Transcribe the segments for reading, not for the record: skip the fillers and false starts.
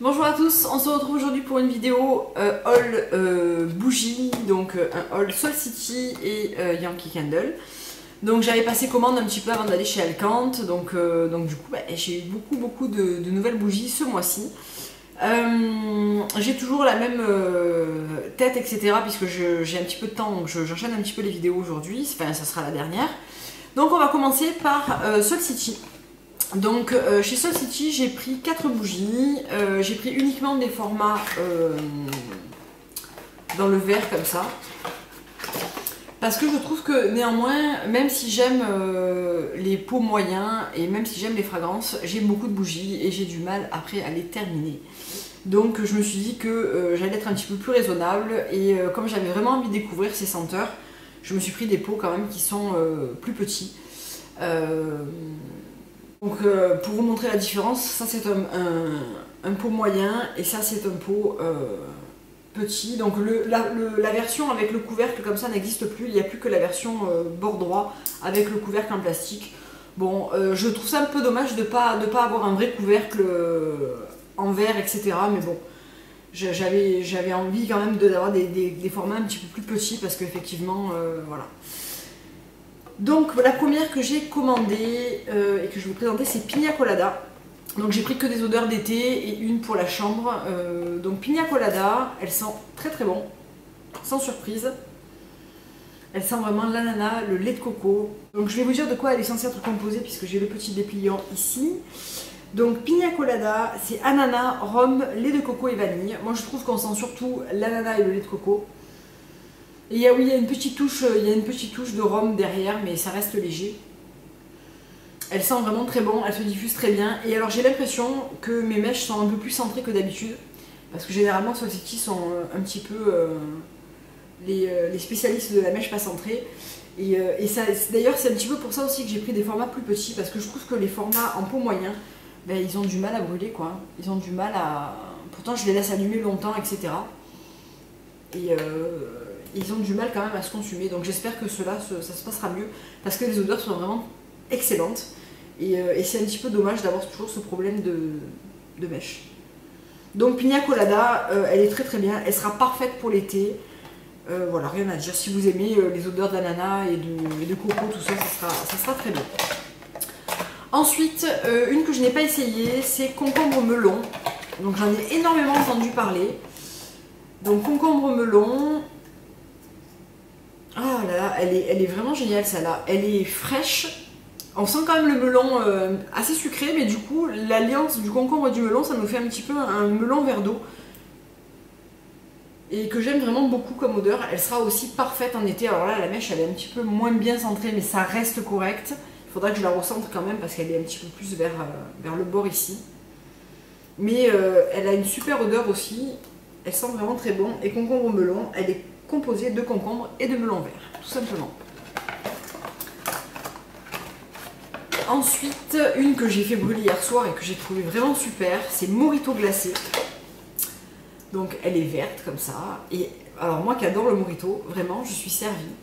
Bonjour à tous, on se retrouve aujourd'hui pour une vidéo haul bougie, donc un haul Soul City et Yankee Candle. Donc j'avais passé commande un petit peu avant d'aller chez Alcante, donc du coup j'ai eu beaucoup de nouvelles bougies ce mois-ci. J'ai toujours la même tête, etc. puisque j'ai un petit peu de temps, donc j'enchaîne un petit peu les vidéos aujourd'hui, enfin ça sera la dernière. Donc on va commencer par Soul City. Donc chez Soul City j'ai pris 4 bougies, j'ai pris uniquement des formats dans le verre comme ça. Parce que je trouve que néanmoins, même si j'aime les pots moyens et même si j'aime les fragrances, j'ai beaucoup de bougies et j'ai du mal après à les terminer. Donc je me suis dit que j'allais être un petit peu plus raisonnable et comme j'avais vraiment envie de découvrir ces senteurs, je me suis pris des pots quand même qui sont plus petits. Donc pour vous montrer la différence, ça c'est un pot moyen et ça c'est un pot petit. Donc la version avec le couvercle comme ça n'existe plus, il n'y a plus que la version bord droit avec le couvercle en plastique. Bon, je trouve ça un peu dommage de pas avoir un vrai couvercle en verre, etc. Mais bon, j'avais envie quand même d'avoir des formats un petit peu plus petits parce qu'effectivement, voilà. Donc la première que j'ai commandée et que je vais vous présenter, c'est Pina Colada. Donc j'ai pris que des odeurs d'été et une pour la chambre. Donc Pina Colada, elle sent très bon, sans surprise. Elle sent vraiment l'ananas, le lait de coco. Donc je vais vous dire de quoi elle est censée être composée puisque j'ai le petit dépliant ici. Donc Pina Colada, c'est ananas, rhum, lait de coco et vanille. Moi je trouve qu'on sent surtout l'ananas et le lait de coco. Et il y a une petite touche de rhum derrière, mais ça reste léger. Elle sent vraiment très bon, elle se diffuse très bien. Et alors j'ai l'impression que mes mèches sont un peu plus centrées que d'habitude. Parce que généralement Soul City sont un petit peu les spécialistes de la mèche pas centrée. Et d'ailleurs c'est un petit peu pour ça aussi que j'ai pris des formats plus petits. Parce que je trouve que les formats en pot moyen, ben, ils ont du mal à brûler quoi. Ils ont du mal à... Pourtant je les laisse allumer longtemps, etc. Et ils ont du mal quand même à se consumer, donc j'espère que ça se passera mieux parce que les odeurs sont vraiment excellentes et c'est un petit peu dommage d'avoir toujours ce problème de mèche. Donc Pina Colada, elle est très bien, elle sera parfaite pour l'été. Voilà, rien à dire, si vous aimez les odeurs d'ananas et de coco, tout ça, ça sera très bien. Ensuite, une que je n'ai pas essayée, c'est concombre melon. Donc j'en ai énormément entendu parler. Donc concombre melon. Ah là là, elle est vraiment géniale celle-là. Elle est fraîche. On sent quand même le melon assez sucré, mais du coup, l'alliance du concombre et du melon, ça nous fait un petit peu un melon verre d'eau. Et que j'aime vraiment beaucoup comme odeur. Elle sera aussi parfaite en été. Alors là, la mèche, elle est un petit peu moins bien centrée, mais ça reste correct. Il faudra que je la recentre quand même parce qu'elle est un petit peu plus vers le bord ici. Mais elle a une super odeur aussi. Elle sent vraiment très bon. Et concombre melon, elle est composée de concombre et de melon vert, tout simplement. Ensuite, une que j'ai fait brûler hier soir et que j'ai trouvé vraiment super, c'est Mojito glacé. Donc elle est verte comme ça. Et alors moi qui adore le Mojito, vraiment je suis servie.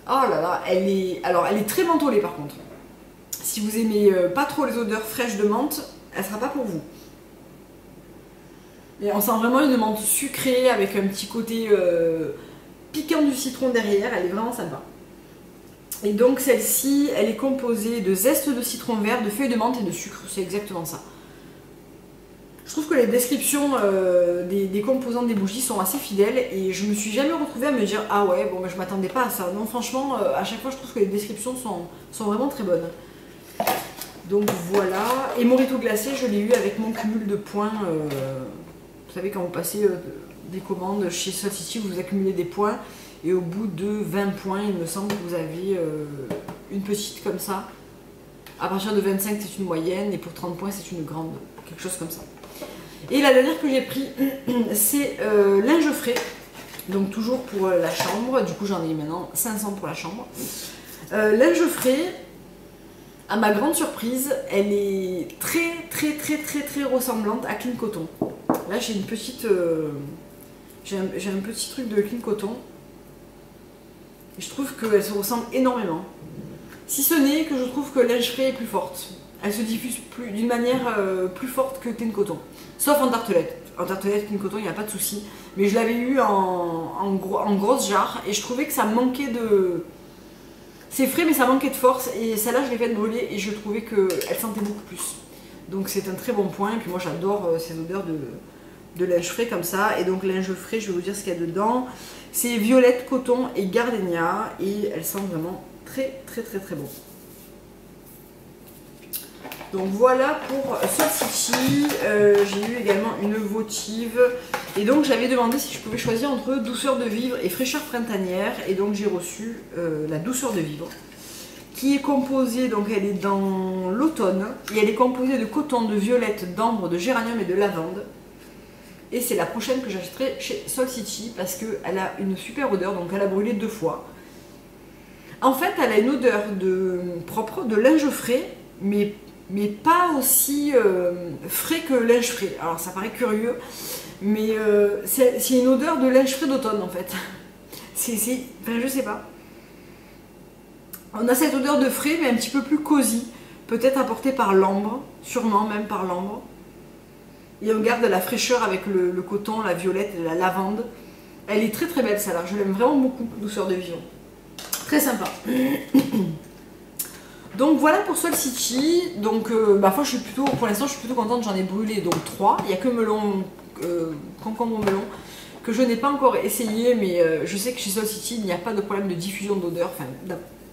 Oh là là, elle est très mentholée par contre. Si vous aimez pas trop les odeurs fraîches de menthe, elle sera pas pour vous. Et on sent vraiment une menthe sucrée avec un petit côté piquant du citron derrière, elle est vraiment sympa. Et donc celle-ci, elle est composée de zeste de citron vert, de feuilles de menthe et de sucre, c'est exactement ça. Je trouve que les descriptions des composants des bougies sont assez fidèles et je me suis jamais retrouvée à me dire ah ouais, bon ben, je m'attendais pas à ça. Non franchement, à chaque fois je trouve que les descriptions sont vraiment très bonnes. Donc voilà, et Mojito glacé, je l'ai eu avec mon cumul de points. Vous savez, quand vous passez des commandes chez Soul City, vous accumulez des points et au bout de 20 points, il me semble que vous avez une petite comme ça. À partir de 25, c'est une moyenne et pour 30 points, c'est une grande, quelque chose comme ça. Et la dernière que j'ai pris, c'est linge frais, donc toujours pour la chambre. Du coup, j'en ai maintenant 500 pour la chambre. Linge frais, à ma grande surprise, elle est très ressemblante à Clean Coton. Là j'ai une petite j'ai un petit truc de Clean Coton et je trouve qu'elle se ressemble énormément, si ce n'est que je trouve que linge frais est plus forte. elle se diffuse d'une manière plus forte que Clean Coton. Sauf en tartelette. En tartelette, Clean Coton, il n'y a pas de souci. Mais je l'avais eu en grosse jarre et je trouvais que ça manquait de... C'est frais mais ça manquait de force et celle-là je l'ai faite brûler et je trouvais qu'elle sentait beaucoup plus. Donc c'est un très bon point et puis moi j'adore ces odeurs de linge frais comme ça. Et donc linge frais, je vais vous dire ce qu'il y a dedans. C'est violette, coton et gardenia et elles sentent vraiment très bon. Donc voilà pour Soul City. J'ai eu également une votive et donc j'avais demandé si je pouvais choisir entre douceur de vivre et fraîcheur printanière et donc j'ai reçu la douceur de vivre qui est composée, donc elle est dans l'automne et elle est composée de coton, de violette, d'ambre, de géranium et de lavande et c'est la prochaine que j'achèterai chez Soul City parce qu'elle a une super odeur, donc elle a brûlé 2 fois. En fait elle a une odeur propre de linge frais mais pas aussi frais que linge frais. Alors ça paraît curieux, mais c'est une odeur de linge frais d'automne en fait. Enfin je sais pas. On a cette odeur de frais mais un petit peu plus cosy, peut-être apportée par l'ambre, sûrement même par l'ambre. Et on garde la fraîcheur avec le coton, la violette et la lavande. Elle est très belle celle-là, je l'aime vraiment beaucoup, douceur de vivant. Très sympa. Donc voilà pour Soul City. Donc pour l'instant je suis plutôt contente, j'en ai brûlé donc 3. Il n'y a que melon, concombre melon que je n'ai pas encore essayé, mais je sais que chez Soul City il n'y a pas de problème de diffusion d'odeur. Enfin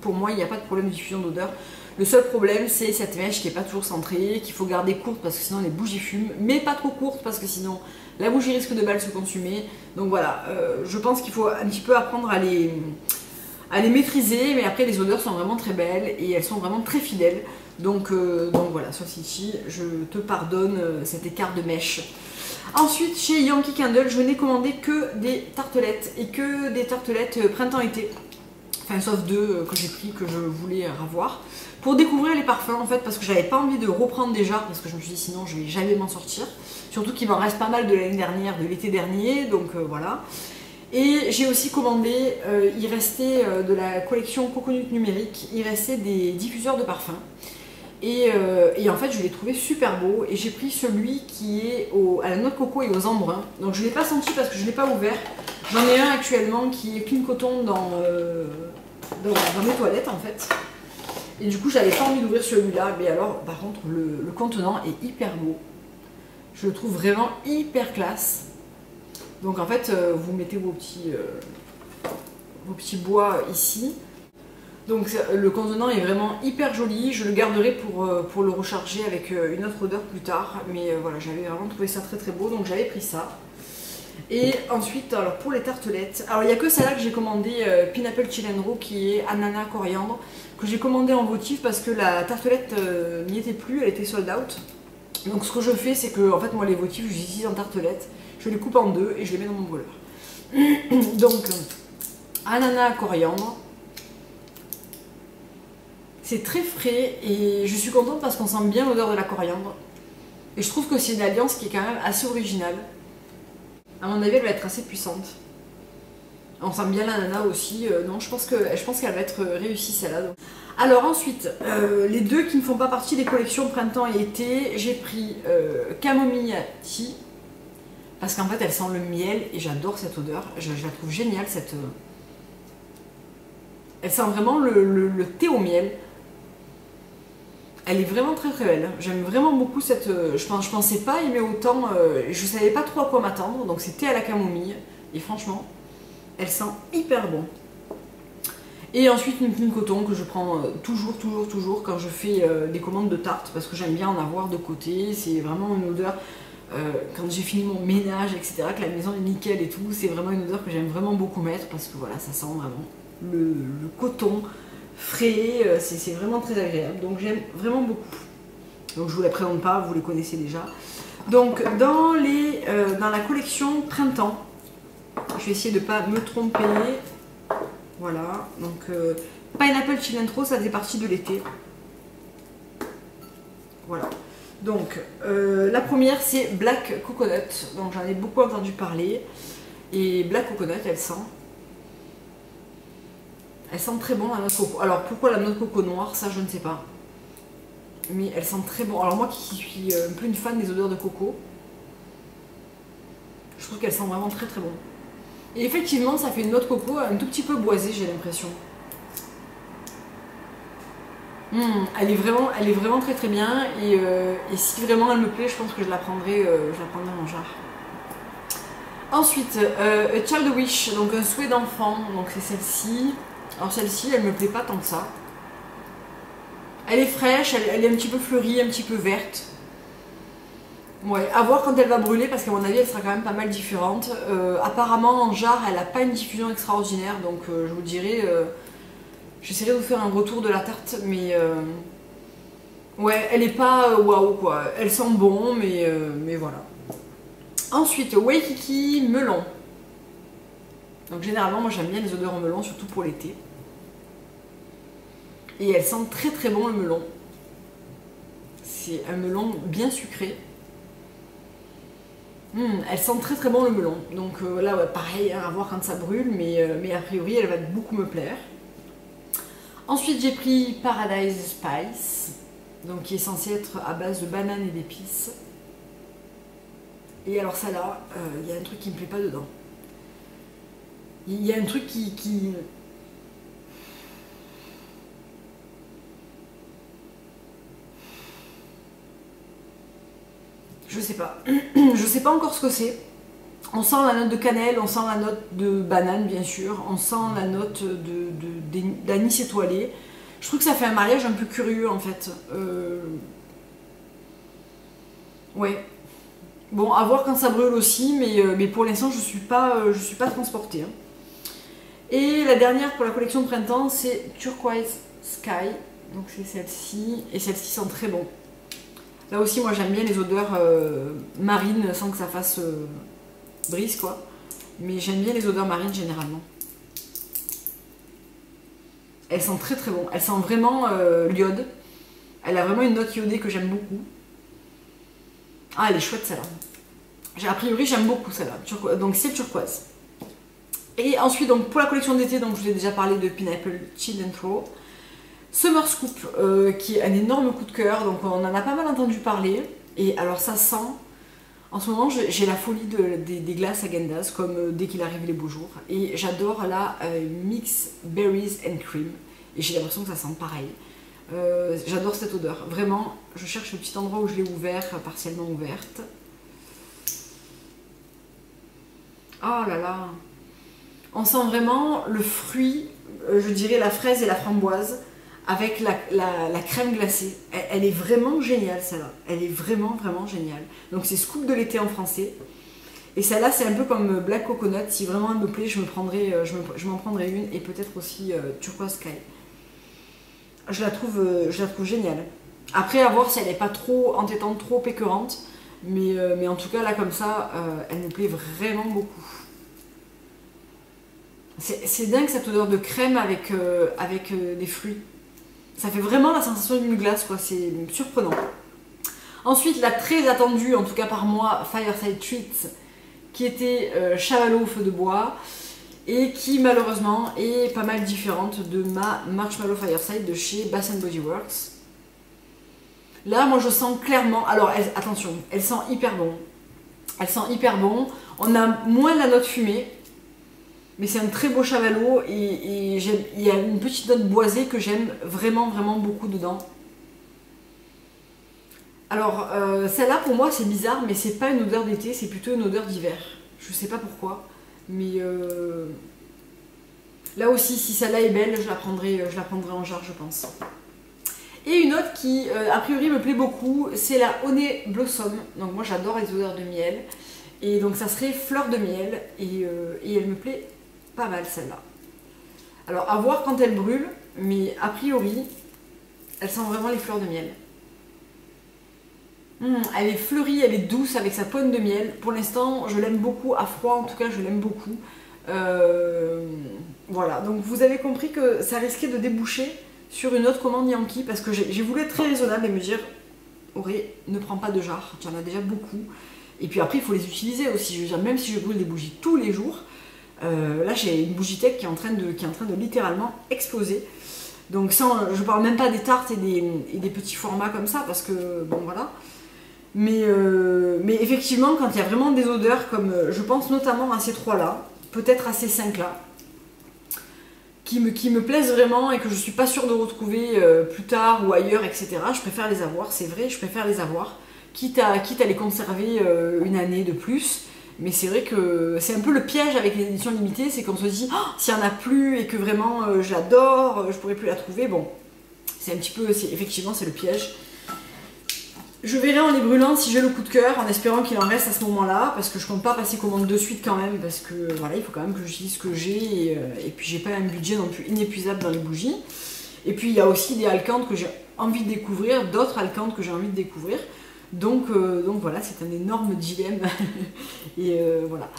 pour moi il n'y a pas de problème de diffusion d'odeur. Le seul problème c'est cette mèche qui n'est pas toujours centrée, qu'il faut garder courte parce que sinon les bougies fument, mais pas trop courte parce que sinon la bougie risque de mal se consumer. Donc voilà, je pense qu'il faut un petit peu apprendre à les maîtriser, mais après les odeurs sont vraiment très belles et elles sont vraiment très fidèles. Donc voilà, Soul City, je te pardonne cet écart de mèche. Ensuite, chez Yankee Candle, je n'ai commandé que des tartelettes et que des tartelettes printemps-été. Enfin, sauf 2 que j'ai pris, que je voulais avoir. Pour découvrir les parfums en fait, parce que j'avais pas envie de reprendre des jarres, parce que je me suis dit sinon je vais jamais m'en sortir. Surtout qu'il m'en reste pas mal de l'année dernière, de l'été dernier, donc voilà. Et j'ai aussi commandé, il restait de la collection Coconut numérique, il restait des diffuseurs de parfum. Et en fait, je l'ai trouvé super beau. Et j'ai pris celui qui est à la noix de coco et aux embruns. Donc je ne l'ai pas senti parce que je ne l'ai pas ouvert. J'en ai un actuellement qui est Clean Coton dans mes toilettes en fait. Et du coup, j'avais pas envie d'ouvrir celui-là. Mais alors, par contre, le contenant est hyper beau. Je le trouve vraiment hyper classe. Donc en fait, vous mettez vos petits bois ici. Donc le contenant est vraiment hyper joli. Je le garderai pour le recharger avec une autre odeur plus tard. Mais voilà, j'avais vraiment trouvé ça très beau. Donc j'avais pris ça. Et ensuite, alors pour les tartelettes, alors il n'y a que celle-là que j'ai commandé, Pineapple Cilantro, qui est ananas coriandre, que j'ai commandé en votive parce que la tartelette n'y était plus, elle était sold out. Donc ce que je fais, c'est que en fait moi les votives, je les utilise en tartelette. Je les coupe en 2 et je les mets dans mon brûleur. Donc, ananas coriandre. C'est très frais et je suis contente parce qu'on sent bien l'odeur de la coriandre. Et je trouve que c'est une alliance qui est quand même assez originale. À mon avis, elle va être assez puissante. On sent bien l'ananas aussi. Non, je pense qu'elle va être réussie celle-là. Alors ensuite, les 2 qui ne font pas partie des collections printemps et été, j'ai pris Camomille Tea. Parce qu'en fait elle sent le miel et j'adore cette odeur, je la trouve géniale cette... Elle sent vraiment le thé au miel. Elle est vraiment très belle, j'aime vraiment beaucoup cette... Je pensais pas aimer autant, je savais pas trop à quoi m'attendre, donc c'est thé à la camomille. Et franchement, elle sent hyper bon. Et ensuite une Clean Coton que je prends toujours quand je fais des commandes de tartes, parce que j'aime bien en avoir de côté, c'est vraiment une odeur... quand j'ai fini mon ménage, etc., que la maison est nickel et tout, c'est vraiment une odeur que j'aime vraiment beaucoup mettre parce que voilà, ça sent vraiment le coton frais, c'est vraiment très agréable, donc j'aime vraiment beaucoup. Donc je vous la présente pas, vous les connaissez déjà. Donc dans la collection printemps, je vais essayer de ne pas me tromper. Voilà, donc Pineapple Cilantro, ça fait partie de l'été. Voilà. Donc, la première c'est Black Coconut, donc j'en ai beaucoup entendu parler. Et Black Coconut, elle sent très bon la noix de coco. Alors pourquoi la noix de coco noire, ça je ne sais pas. mais elles sentent très bon. Alors moi qui suis un peu une fan des odeurs de coco, je trouve qu'elles sentent vraiment très très bon. Et effectivement, ça fait une note coco un tout petit peu boisée, j'ai l'impression. Elle est vraiment très très bien. Et si vraiment elle me plaît, je pense que je la prendrai en jarre. Ensuite, A Child Wish, donc un souhait d'enfant. Donc c'est celle-ci. Alors celle-ci, elle me plaît pas tant que ça. Elle est fraîche, elle est un petit peu fleurie, un petit peu verte. Ouais, à voir quand elle va brûler parce qu'à mon avis elle sera quand même pas mal différente. Apparemment en jarre elle n'a pas une diffusion extraordinaire, donc je vous dirai, j'essaierai de vous faire un retour de la tarte, mais ouais, elle est pas waouh quoi. Elle sent bon, mais voilà. Ensuite, Waikiki melon. Donc généralement moi j'aime bien les odeurs en melon, surtout pour l'été. Et elle sent très très bon le melon. C'est un melon bien sucré. Elle sent très très bon le melon. Donc là, ouais, pareil, hein, à voir quand ça brûle, mais a priori, elle va beaucoup me plaire. Ensuite, j'ai pris Paradise Spice, donc qui est censé être à base de bananes et d'épices. Et alors ça là, il y a un truc qui me plaît pas dedans. Il y a un truc qui... Je sais pas. Je sais pas encore ce que c'est. On sent la note de cannelle, on sent la note de banane bien sûr, on sent la note d'anis étoilé. Je trouve que ça fait un mariage un peu curieux en fait. Ouais. Bon, à voir quand ça brûle aussi, mais pour l'instant je suis pas transportée. Hein. Et la dernière pour la collection de printemps, c'est Turquoise Sky. Donc c'est celle-ci, et celle-ci sent très bon. Là aussi, moi j'aime bien les odeurs marines sans que ça fasse brise quoi. Mais j'aime bien les odeurs marines généralement. Elles sentent très très bon. Elles sentent vraiment l'iode. Elle a vraiment une note iodée que j'aime beaucoup. Ah, elle est chouette celle-là. A priori, j'aime beaucoup celle-là. Donc c'est turquoise. Et ensuite, donc, pour la collection d'été, donc je vous ai déjà parlé de Pineapple Chill and Throw. Summer Scoop, qui est un énorme coup de cœur, donc on en a pas mal entendu parler. Et alors ça sent, en ce moment j'ai la folie des glaces Häagen-Dazs, comme dès qu'il arrive les beaux jours. Et j'adore la Mix Berries and Cream, et j'ai l'impression que ça sent pareil. J'adore cette odeur, vraiment, je cherche le petit endroit où je l'ai ouvert, partiellement ouverte. Oh là là, on sent vraiment le fruit, je dirais la fraise et la framboise, avec la crème glacée. Elle est vraiment géniale celle-là. Elle est vraiment vraiment géniale. Donc c'est Scoop de l'été en français. Et celle-là c'est un peu comme Black Coconut. Si vraiment elle me plaît, je m'en prendrai une. Et peut-être aussi Turquoise Sky. Je la trouve géniale. Après à voir si elle n'est pas trop entêtante, trop écœurante. Mais en tout cas là comme ça, elle me plaît vraiment beaucoup. C'est dingue cette odeur de crème avec des fruits. Ça fait vraiment la sensation d'une glace, quoi. C'est surprenant. Ensuite, la très attendue, en tout cas par moi, Fireside Treats, qui était chamallow au feu de bois et qui malheureusement est pas mal différente de ma Marshmallow Fireside de chez Bath & Body Works. Là, moi, je sens clairement... Alors, attention, elle sent hyper bon. Elle sent hyper bon. On a moins la note fumée. Mais c'est un très beau chamallow et il y a une petite note boisée que j'aime vraiment vraiment beaucoup dedans. Alors celle-là pour moi c'est bizarre, mais c'est pas une odeur d'été, c'est plutôt une odeur d'hiver. Je sais pas pourquoi, mais là aussi si celle-là est belle, je la prendrai en jarre je pense. Et une autre qui a priori me plaît beaucoup, c'est la Honey Blossom. Donc moi j'adore les odeurs de miel. Et donc ça serait fleur de miel et elle me plaît pas mal celle-là. Alors à voir quand elle brûle, mais a priori, elle sent vraiment les fleurs de miel. Elle est fleurie, elle est douce avec sa pointe de miel. Pour l'instant, je l'aime beaucoup. À froid, en tout cas, je l'aime beaucoup. Voilà, donc vous avez compris que ça risquait de déboucher sur une autre commande Yankee parce que j'ai voulu être très raisonnable et me dire Auré, ne prends pas de jarre, tu en as déjà beaucoup. Et puis après, il faut les utiliser aussi. Je veux dire, même si je brûle des bougies tous les jours, là j'ai une bougie tech qui est en train de littéralement exploser. Donc ça, je parle même pas des tartes et des petits formats comme ça, parce que, bon voilà. Mais effectivement, quand il y a vraiment des odeurs, comme je pense notamment à ces trois-là, peut-être à ces cinq-là, qui me plaisent vraiment et que je suis pas sûre de retrouver plus tard ou ailleurs, etc., je préfère les avoir, c'est vrai, je préfère les avoir, quitte à les conserver une année de plus. Mais c'est vrai que c'est un peu le piège avec les éditions limitées, c'est qu'on se dit oh, s'il n'y en a plus et que vraiment j'adore, je pourrais plus la trouver. Bon, c'est un petit peu, effectivement c'est le piège. Je verrai en les brûlant si j'ai le coup de cœur, en espérant qu'il en reste à ce moment-là, parce que je compte pas passer commande de suite quand même, parce que voilà, il faut quand même que j'utilise ce que j'ai, et puis j'ai pas un budget non plus inépuisable dans les bougies. Et puis il y a aussi des alcantes que j'ai envie de découvrir, d'autres alcantes que j'ai envie de découvrir. Donc voilà, c'est un énorme dilemme. Et voilà.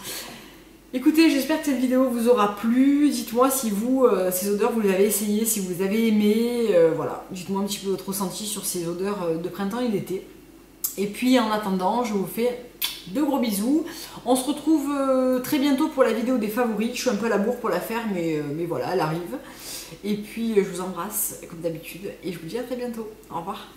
Écoutez, j'espère que cette vidéo vous aura plu. Dites-moi si vous, ces odeurs, vous les avez essayées, si vous les avez aimées. Voilà, dites-moi un petit peu votre ressenti sur ces odeurs de printemps et d'été. Et puis en attendant, je vous fais de gros bisous. On se retrouve très bientôt pour la vidéo des favoris. Je suis un peu à la bourre pour la faire, mais voilà, elle arrive. Et puis je vous embrasse comme d'habitude et je vous dis à très bientôt. Au revoir.